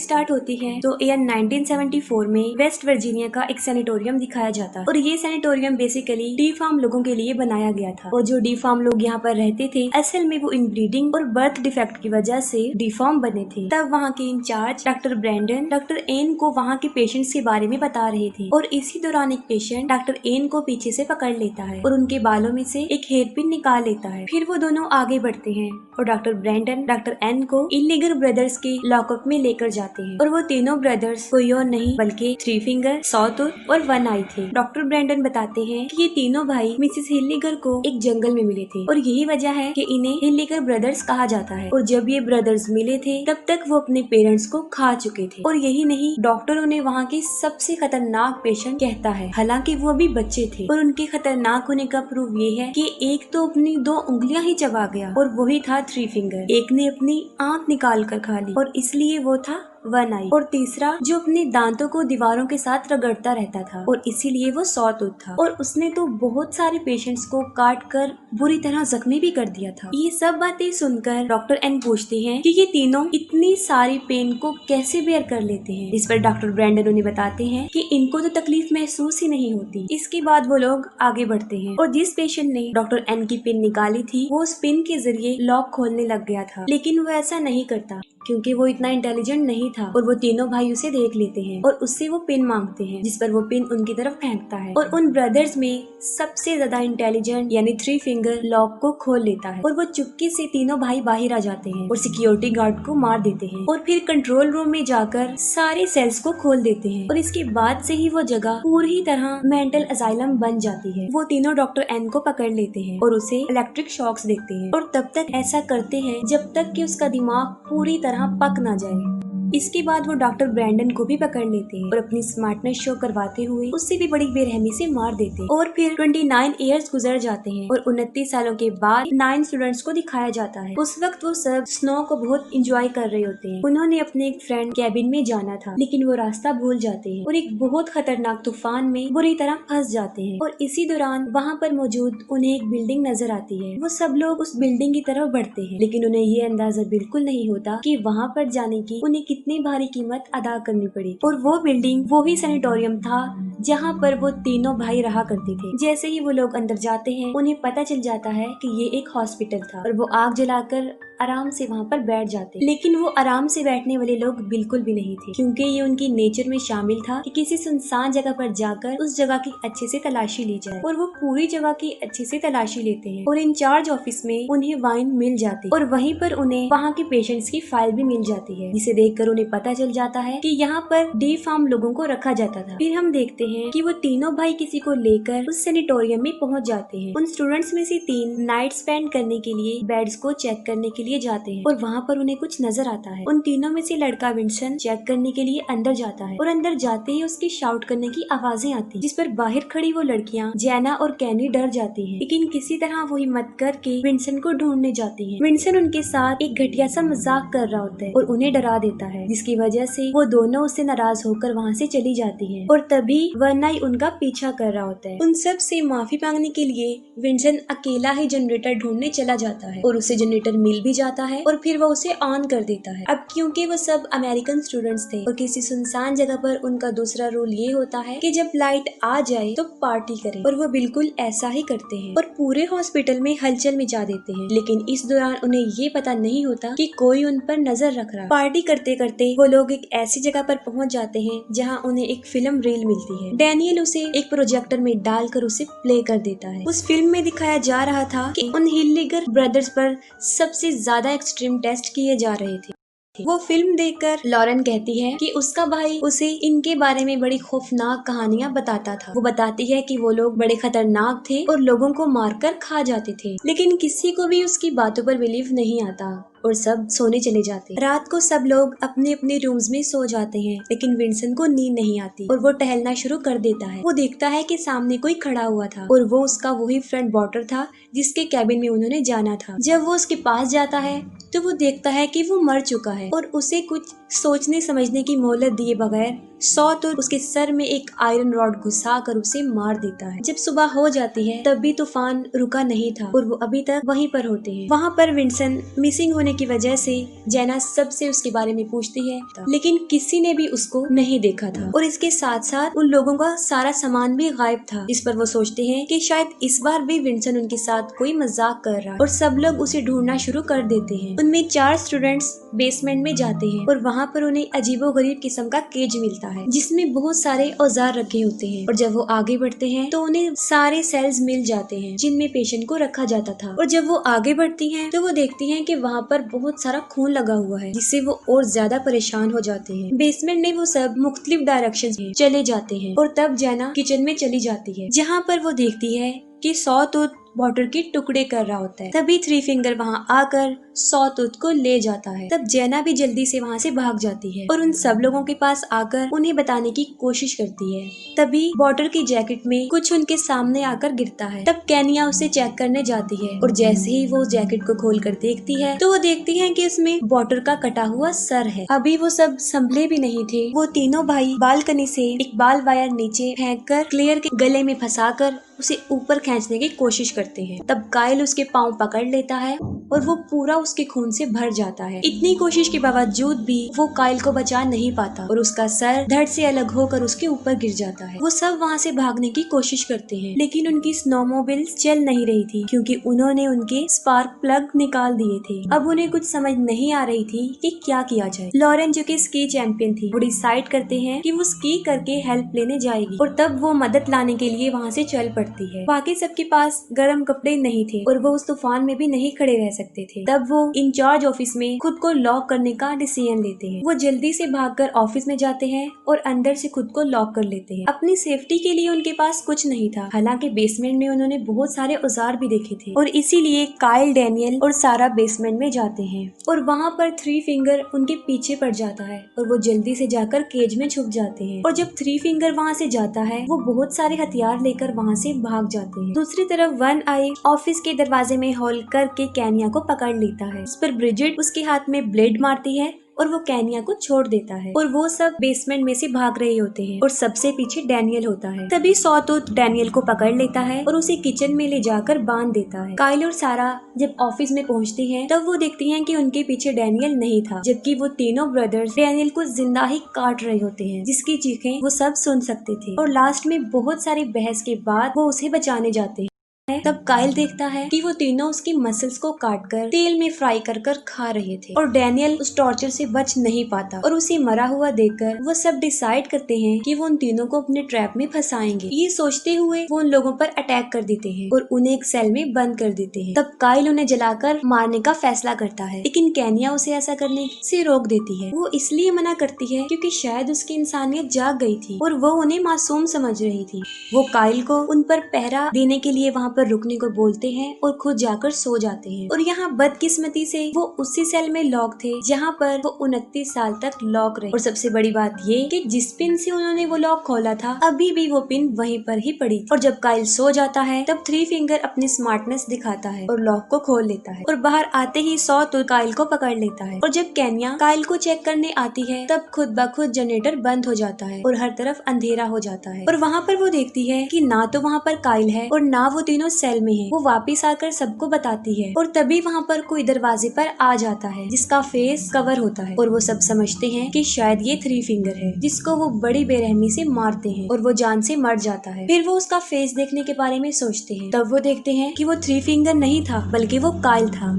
Start होती है तो ईयर 1974 में वेस्ट वर्जीनिया का एक सैनिटोरियम दिखाया जाता है और ये सैनिटोरियम बेसिकली डी फार्म लोगों के लिए बनाया गया था। और जो डी फार्म लोग यहाँ पर रहते थे असल में वो इनब्रीडिंग और बर्थ डिफेक्ट की वजह से डिफॉर्म बने थे। तब वहाँ के incharge doctor Brandon doctor N को वहाँ के पेशेंट्स के बारे में बता रहे थे और इसी दौरान एक पेशेंट डॉक्टर एन को पीछे से पकड़ लेता है और उनके बालों में से एक हेयर पिन निकाल लेता है। फिर वो दोनों आगे बढ़ते हैं और डॉक्टर ब्रैंडन डॉक्टर एन को इलीगल ब्रदर्स के लॉकअप में लेकर जाते हैं और वो तीनों ब्रदर्स कोई और नहीं बल्कि थ्री फिंगर, सॉटूथ और वन आई थे। डॉक्टर ब्रैंडन बताते हैं कि ये तीनों भाई मिसेस हिल्लिगर को एक जंगल में मिले थे और यही वजह है कि इन्हें हिल्लिगर ब्रदर्स कहा जाता है। और जब ये ब्रदर्स मिले थे तब तक वो अपने पेरेंट्स को खा चुके थे और यही नहीं, डॉक्टर उन्हें वहाँ के सबसे खतरनाक पेशेंट कहता है। हालांकि वो अभी बच्चे थे और उनके खतरनाक होने का प्रूफ ये है कि एक तो अपनी 2 उंगलियां ही चबा गया और वही था थ्री फिंगर। एक ने अपनी आंख निकाल कर खा ली और इसलिए वो था वन आई। और तीसरा जो अपने दांतों को दीवारों के साथ रगड़ता रहता था और इसीलिए वो सॉटूथ था और उसने तो बहुत सारे पेशेंट्स को काट कर बुरी तरह जख्मी भी कर दिया था। ये सब बातें सुनकर डॉक्टर एन पूछते हैं कि ये तीनों इतनी सारी पेन को कैसे बेयर कर लेते हैं। इस पर डॉक्टर ब्रैंडन उन्हें बताते हैं कि इनको तो तकलीफ महसूस ही नहीं होती। इसके बाद वो लोग आगे बढ़ते हैं और जिस पेशेंट ने डॉक्टर एन की पिन निकाली थी वो उस पिन के जरिए लॉक खोलने लग गया था, लेकिन वो ऐसा नहीं करता क्योंकि वो इतना इंटेलिजेंट नहीं था। और वो तीनों भाई उसे देख लेते हैं और उससे वो पिन मांगते हैं जिस पर वो पिन उनकी तरफ फेंकता है और उन ब्रदर्स में सबसे ज्यादा इंटेलिजेंट यानी थ्री फिंगर लॉक को खोल लेता है और वो चुपके से तीनों भाई बाहर आ जाते हैं और सिक्योरिटी गार्ड को मार देते हैं और फिर कंट्रोल रूम में जाकर सारे सेल्स को खोल देते हैं और इसके बाद से ही वो जगह पूरी तरह मेंटल असाइलम बन जाती है। वो तीनों डॉक्टर एन को पकड़ लेते हैं और उसे इलेक्ट्रिक शॉक्स देते हैं और तब तक ऐसा करते हैं जब तक कि उसका दिमाग पूरी तरह पक ना जाए। इसके बाद वो डॉक्टर ब्रैंडन को भी पकड़ लेते हैं और अपनी स्मार्टनेस शो करवाते हुए उससे भी बड़ी बेरहमी से मार देते हैं। और फिर 29 इयर्स गुजर जाते हैं और 29 सालों के बाद 9 स्टूडेंट्स को दिखाया जाता है। उस वक्त वो सब स्नो को बहुत इंजॉय कर रहे होते हैं। उन्होंने अपने एक फ्रेंड कैबिन में जाना था लेकिन वो रास्ता भूल जाते हैं और एक बहुत खतरनाक तूफान में बुरी तरह फंस जाते हैं और इसी दौरान वहाँ पर मौजूद उन्हें एक बिल्डिंग नजर आती है। वो सब लोग उस बिल्डिंग की तरफ बढ़ते हैं लेकिन उन्हें ये अंदाजा बिल्कुल नहीं होता कि वहाँ पर जाने की उन्हें कितनी भारी कीमत अदा करनी पड़ी। और वो बिल्डिंग वो ही सैनिटोरियम था जहाँ पर वो तीनों भाई रहा करते थे। जैसे ही वो लोग अंदर जाते हैं उन्हें पता चल जाता है कि ये एक हॉस्पिटल था और वो आग जलाकर आराम से वहाँ पर बैठ जाते। लेकिन वो आराम से बैठने वाले लोग बिल्कुल भी नहीं थे क्योंकि ये उनकी नेचर में शामिल था कि किसी सुनसान जगह पर जाकर उस जगह की अच्छे से तलाशी ली जाए। और वो पूरी जगह की अच्छे से तलाशी लेते हैं और इंचार्ज ऑफिस में उन्हें वाइन मिल जाती और वहीं पर उन्हें वहाँ के पेशेंट्स की फाइल भी मिल जाती है जिसे देखकर उन्हें पता चल जाता है कि यहाँ पर डी फार्म लोगों को रखा जाता था। फिर हम देखते हैं कि वो तीनों भाई किसी को लेकर उस सैनिटोरियम में पहुँच जाते हैं। उन स्टूडेंट्स में से 3 नाइट स्पेंड करने के लिए बेड्स को चेक करने के लिए जाते हैं और वहाँ पर उन्हें कुछ नजर आता है। उन तीनों में से लड़का विंसन चेक करने के लिए अंदर जाता है और अंदर जाते ही उसकी शाउट करने की आवाजें आती जिस पर बाहर खड़ी वो लड़कियां जैना और कैनी डर जाती हैं। लेकिन किसी तरह वो हिम्मत करके विंसन को ढूंढने जाती हैं। विंसन उनके साथ एक घटिया सा मजाक कर रहा होता है और उन्हें डरा देता है जिसकी वजह से वो दोनों उससे नाराज होकर वहाँ से चली जाती हैं। और तभी वरनाई उनका पीछा कर रहा होता है। उन सब से माफी मांगने के लिए विंसन अकेला ही जनरेटर ढूंढने चला जाता है और उसे जनरेटर मिल भी जाता है और फिर वो उसे ऑन कर देता है। अब क्योंकि वो सब अमेरिकन स्टूडेंट्स थे और किसी सुनसान जगह पर उनका दूसरा रूल ये होता है कि जब लाइट आ जाए तो पार्टी करें और वो बिल्कुल ऐसा ही करते हैं और पूरे हॉस्पिटल में हलचल मचा देते हैं। लेकिन इस दौरान उन्हें ये पता नहीं होता कि कोई उन पर नजर रख रहा। पार्टी करते करते वो लोग एक ऐसी जगह पर पहुंच जाते हैं जहां उन्हें एक फिल्म रील मिलती है। डैनियल उसे एक प्रोजेक्टर में डालकर उसे प्ले कर देता है। उस फिल्म में दिखाया जा रहा था कि उन हिल्लिगर ब्रदर्स पर सबसे ज्यादा एक्सट्रीम टेस्ट किए जा रहे थे। वो फिल्म देखकर लॉरेन कहती है कि उसका भाई उसे इनके बारे में बड़ी खौफनाक कहानियां बताता था। वो बताती है कि वो लोग बड़े खतरनाक थे और लोगों को मारकर खा जाते थे, लेकिन किसी को भी उसकी बातों पर बिलीव नहीं आता और सब सोने चले जाते। रात को सब लोग अपने अपने रूम्स में सो जाते हैं लेकिन विंसन को नींद नहीं आती और वो टहलना शुरू कर देता है। वो देखता है कि सामने कोई खड़ा हुआ था और वो उसका वही फ्रेंड बॉटर था जिसके कैबिन में उन्होंने जाना था। जब वो उसके पास जाता है तो वो देखता है कि वो मर चुका है और उसे कुछ सोचने समझने की मोहलत दिए बगैर सॉटूथ उसके सर में एक आयरन रॉड घुसा कर उसे मार देता है। जब सुबह हो जाती है तब भी तूफान रुका नहीं था और वो अभी तक वहीं पर होते हैं। वहाँ पर विंसन मिसिंग होने की वजह से जेना सबसे उसके बारे में पूछती है, लेकिन किसी ने भी उसको नहीं देखा था और इसके साथ साथ उन लोगों का सारा सामान भी गायब था। इस पर वो सोचते हैं कि शायद इस बार भी विंसन उनके साथ कोई मजाक कर रहा है और सब लोग उसे ढूंढना शुरू कर देते हैं। उनमें 4 स्टूडेंट्स बेसमेंट में जाते हैं और वहाँ पर उन्हें अजीबोगरीब किस्म का केज मिलता है जिसमें बहुत सारे औजार रखे होते हैं और जब वो आगे बढ़ते हैं तो उन्हें सारे सेल्स मिल जाते हैं जिनमें पेशेंट को रखा जाता था। और जब वो आगे बढ़ती हैं तो वो देखती हैं कि वहाँ पर बहुत सारा खून लगा हुआ है जिससे वो और ज्यादा परेशान हो जाते हैं। बेसमेंट में वो सब मुख्तलिफ डायरेक्शन में चले जाते हैं और तब जेना किचन में चली जाती है जहाँ पर वो देखती है कि सॉटूथ वाटर के टुकड़े कर रहा होता है। तभी थ्री फिंगर वहाँ आकर सॉटूथ को ले जाता है। तब जेना भी जल्दी से वहाँ से भाग जाती है और उन सब लोगों के पास आकर उन्हें बताने की कोशिश करती है। तभी वाटर की जैकेट में कुछ उनके सामने आकर गिरता है। तब केनिया उसे चेक करने जाती है और जैसे ही वो जैकेट को खोल कर देखती है तो वो देखती है कि उसमें वाटर का कटा हुआ सर है। अभी वो सब संभले भी नहीं थे। वो तीनों भाई बालकनी से एक बाल वायर नीचे फेंक कर क्लेयर के गले में फंसाकर उसे ऊपर खींचने की कोशिश करते हैं। तब काइल उसके पाँव पकड़ लेता है और वो पूरा उसके खून से भर जाता है। इतनी कोशिश के बावजूद भी वो काइल को बचा नहीं पाता और उसका सर धड़ से अलग होकर उसके ऊपर गिर जाता है। वो सब वहाँ से भागने की कोशिश करते हैं लेकिन उनकी स्नोमोबाइल चल नहीं रही थी क्योंकि उन्होंने उनके स्पार्क प्लग निकाल दिए थे। अब उन्हें कुछ समझ नहीं आ रही थी कि क्या किया जाए। लॉरेन जो कि स्की चैंपियन थी वो डिसाइड करते हैं कि वो स्की करके हेल्प लेने जाएगी और तब वो मदद लाने के लिए वहाँ से चल पड़ती है। बाकी सबके पास गर्म कपड़े नहीं थे और वो उस तूफान में भी नहीं खड़े रह सकते थे। तब वो इंचार्ज ऑफिस में खुद को लॉक करने का डिसीजन लेते हैं। वो जल्दी से भागकर ऑफिस में जाते हैं और अंदर से खुद को लॉक कर लेते हैं। अपनी सेफ्टी के लिए उनके पास कुछ नहीं था। हालांकि बेसमेंट में उन्होंने बहुत सारे औजार भी देखे थे और इसीलिए काइल, डैनियल और सारा बेसमेंट में जाते हैं और वहाँ पर थ्री फिंगर उनके पीछे पड़ जाता है और वो जल्दी से जाकर केज में छुप जाते हैं। और जब थ्री फिंगर वहाँ से जाता है वो बहुत सारे हथियार लेकर वहाँ से भाग जाते हैं। दूसरी तरफ वन आई ऑफिस के दरवाजे में होल्ड करके केनिया को पकड़ लेता है। इस पर ब्रिजिट उसके हाथ में ब्लेड मारती है और वो केनिया को छोड़ देता है और वो सब बेसमेंट में से भाग रहे होते हैं और सबसे पीछे डैनियल होता है। तभी सॉटूथ डैनियल को पकड़ लेता है और उसे किचन में ले जाकर बांध देता है। काइल और सारा जब ऑफिस में पहुंचती हैं तब वो देखती हैं कि उनके पीछे डैनियल नहीं था, जबकि वो तीनों ब्रदर्स डैनियल को जिंदा ही काट रहे होते हैं जिसकी चीखें वो सब सुन सकते थे। और लास्ट में बहुत सारी बहस के बाद वो उसे बचाने जाते हैं। तब काइल देखता है कि वो तीनों उसकी मसल्स को काटकर तेल में फ्राई कर कर खा रहे थे और डैनियल उस टॉर्चर से बच नहीं पाता और उसे मरा हुआ देखकर वो सब डिसाइड करते हैं कि वो उन तीनों को अपने ट्रैप में फंसाएंगे। ये सोचते हुए वो उन लोगों पर अटैक कर देते हैं और उन्हें एक सेल में बंद कर देते हैं। तब काइल उन्हें जलाकर मारने का फैसला करता है लेकिन केनिया उसे ऐसा करने से रोक देती है। वो इसलिए मना करती है क्योंकि शायद उसकी इंसानियत जाग गई थी और वो उन्हें मासूम समझ रही थी। वो काइल को उन पर पहरा देने के लिए वहाँ पर रुकने को बोलते हैं और खुद जाकर सो जाते हैं। और यहाँ बदकिस्मती से वो उसी सेल में लॉक थे जहाँ पर वो 29 साल तक लॉक रहे। और सबसे बड़ी बात ये कि जिस पिन से उन्होंने वो लॉक खोला था अभी भी वो पिन वहीं पर ही पड़ी। और जब काइल सो जाता है तब थ्री फिंगर अपनी स्मार्टनेस दिखाता है और लॉक को खोल लेता है और बाहर आते ही सॉटूथ काइल को पकड़ लेता है। और जब केनिया काइल को चेक करने आती है तब खुद ब खुद जनरेटर बंद हो जाता है और हर तरफ अंधेरा हो जाता है। और वहाँ पर वो देखती है कि ना तो वहाँ पर काइल है और ना वो तीनों सेल में है। वो वापस आकर सबको बताती है और तभी वहाँ पर कोई दरवाजे पर आ जाता है जिसका फेस कवर होता है और वो सब समझते हैं कि शायद ये थ्री फिंगर है जिसको वो बड़ी बेरहमी से मारते हैं और वो जान से मर जाता है। फिर वो उसका फेस देखने के बारे में सोचते हैं। तब वो देखते हैं कि वो थ्री फिंगर नहीं था बल्कि वो काइल था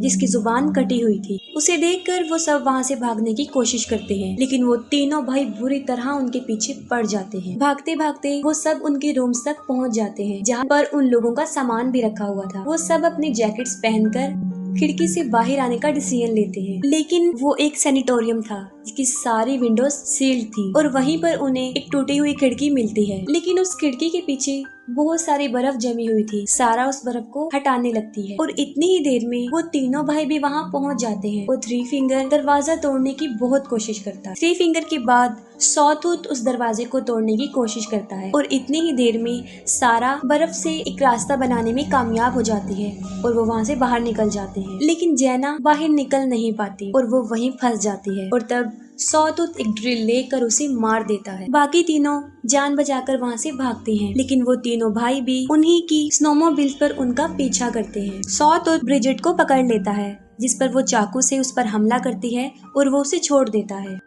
जिसकी जुबान कटी हुई थी। उसे देखकर वो सब वहाँ से भागने की कोशिश करते हैं लेकिन वो तीनों भाई बुरी तरह उनके पीछे पड़ जाते हैं। भागते भागते वो सब उनके रूम्स तक पहुँच जाते हैं जहाँ पर उन लोगों का सामान भी रखा हुआ था। वो सब अपने जैकेट्स पहनकर खिड़की से बाहर आने का डिसीजन लेते हैं लेकिन वो एक सैनिटोरियम था जिसकी सारी विंडोज सील्ड थी और वहीं पर उन्हें एक टूटी हुई खिड़की मिलती है लेकिन उस खिड़की के पीछे बहुत सारी बर्फ जमी हुई थी। सारा उस बर्फ को हटाने लगती है और इतनी ही देर में वो तीनों भाई भी वहाँ पहुँच जाते हैं। वो थ्री फिंगर दरवाजा तोड़ने की बहुत कोशिश करता है। थ्री फिंगर के बाद सॉटूथ उस दरवाजे को तोड़ने की कोशिश करता है और इतनी ही देर में सारा बर्फ से एक रास्ता बनाने में कामयाब हो जाती है और वो वहाँ से बाहर निकल जाते हैं। लेकिन जेना बाहर निकल नहीं पाती और वो वहीं फंस जाती है और तब सॉटूथ एक ड्रिल लेकर उसे मार देता है। बाकी तीनों जान बचाकर वहाँ से भागते हैं, लेकिन वो तीनों भाई भी उन्हीं की स्नोमोबिल्स पर उनका पीछा करते हैं। सॉटूथ ब्रिजिट को पकड़ लेता है, जिस पर वो चाकू से उस पर हमला करती है और वो उसे छोड़ देता है।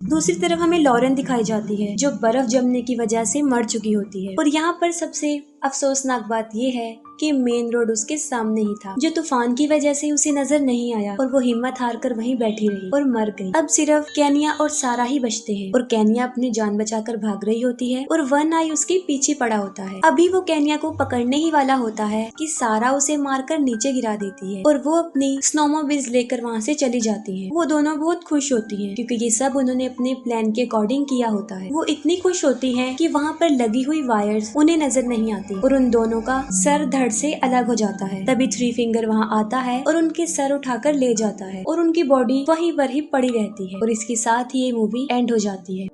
दूसरी तरफ हमें लॉरेन दिखाई जाती है, जो बर्फ जमने की वजह से मर चुकी होती है। और यहाँ पर सबसे अफसोसनाक बात ये है कि मेन रोड उसके सामने ही था, जो तूफान की वजह से उसे नजर नहीं आया और वो हिम्मत हार कर वहीं बैठी रही और मर गई। अब सिर्फ केनिया और सारा ही बचते हैं और केनिया अपनी जान बचाकर भाग रही होती है और वन आई उसके पीछे पड़ा होता है। अभी वो केनिया को पकड़ने ही वाला होता है कि सारा उसे मारकर नीचे गिरा देती है और वो अपनी स्नोमोबिल्स लेकर वहाँ से चली जाती है। वो दोनों बहुत खुश होती है क्योंकि ये सब उन्होंने अपने प्लान के अकॉर्डिंग किया होता है। वो इतनी खुश होती है कि वहाँ पर लगी हुई वायर्स उन्हें नजर नहीं आती और उन दोनों का सर धड़ से अलग हो जाता है। तभी थ्री फिंगर वहाँ आता है और उनके सर उठाकर ले जाता है और उनकी बॉडी वहीं पर ही पड़ी रहती है और इसके साथ ही ये मूवी एंड हो जाती है।